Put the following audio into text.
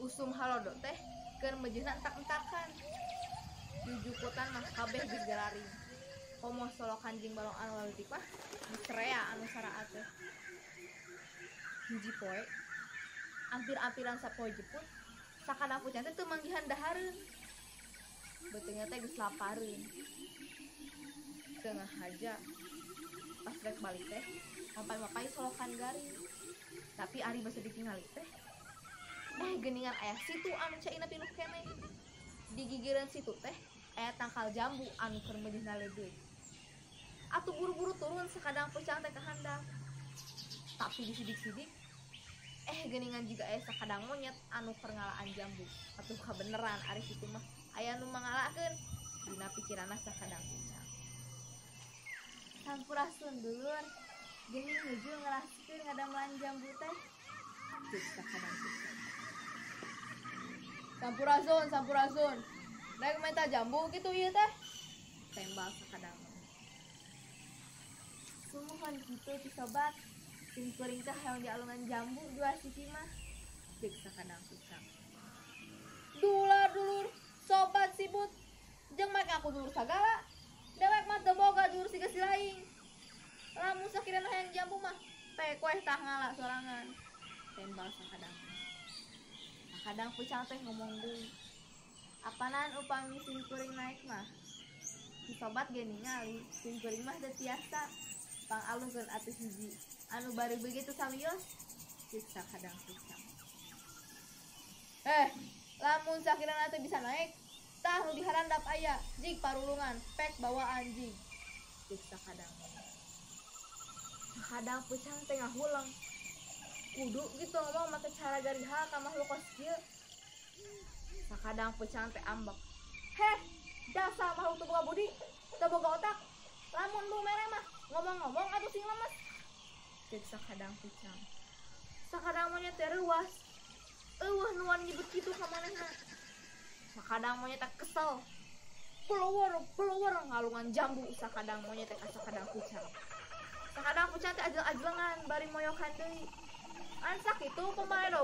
Usum halodo teh keur mejehna entak-entakan. Jujukutan mah kabeh geus gararing. Komo solokan jeung balong anu leutik mah dicerea anu saraat teh. Hiji poe ampir-ampiran sapoe jeput sakadang pucan teh teu manggihan dahareun. Beuteungna teh geus lapareun. Tengah haja pas rek balik teh mapai-mapai solokan garing. Tapi ari basa ditingali teh geuningan aya situ anu caina pinuh keneh. Di gigireun situ teh aya tangkal jambu anu keur mejehna leudeuk. Atuh buru-buru turun sakadang pucang teh ka handap. Tapi disidik-sidik geuningan juga aya sakadang monyet anu keur ngalaan jambu. Atuh kabeneran ari kitu mah aya nu mangalakeun dina pikiranna sakadang pucang. Sampurasun dulur, geuning nuju ngelaskeun ngadamelan jambu teh. Ceuk sakadang pucang. Sampurasun. Rek menta jambu kitu ieu teh. Tembal sakadang. Sumuhun kitu ti sobat. Sing kuring teh hayang dialungan jambu dua sisi mah. Ceuk sakadang pucang. Dular dulur, sobat sibut. Jeung make aku dulur sagala. Dewek mah teu boga dulur siga si laing. Lamun sakirana hayang jambu mah teh kueh tah ngala sorangan. Tembal sakadang. Sakadang pucang teh ngomong deui. Apanan upami sing kuring naik mah? Si sobat ge ningali, sing kuring mah teu tiasa pangalungkeun atuh hiji. Anu bari begitu samios, ceuk sakadang pucang. Lamun sakirana teh bisa naik, tah nu diharandap aya, jig parulungan, pek bawa anjing. Ceuk sakadang. Sakadang pucang teh ngahulang. Kudu gitu ngomong make cara gariha ka makhluk kos kieu. Sakadang pucang teh ambek. Dasar makhluk teu boga budi, teu boga otak. Lamun lu mere mah ngomong-ngomong atuh sing lemes. Ceuk sakadang pucang. Sakadang monyet teh reuwas. Eueuh nuan nyebut kitu ka manehna. Sakadang monyet teh kesel. Peluwer ngalungan jambu sakadang monyet teh ka sakadang pucang. Sakadang pucang teh ajel-ajelengan bari moyokan deui. An sakitu kumaha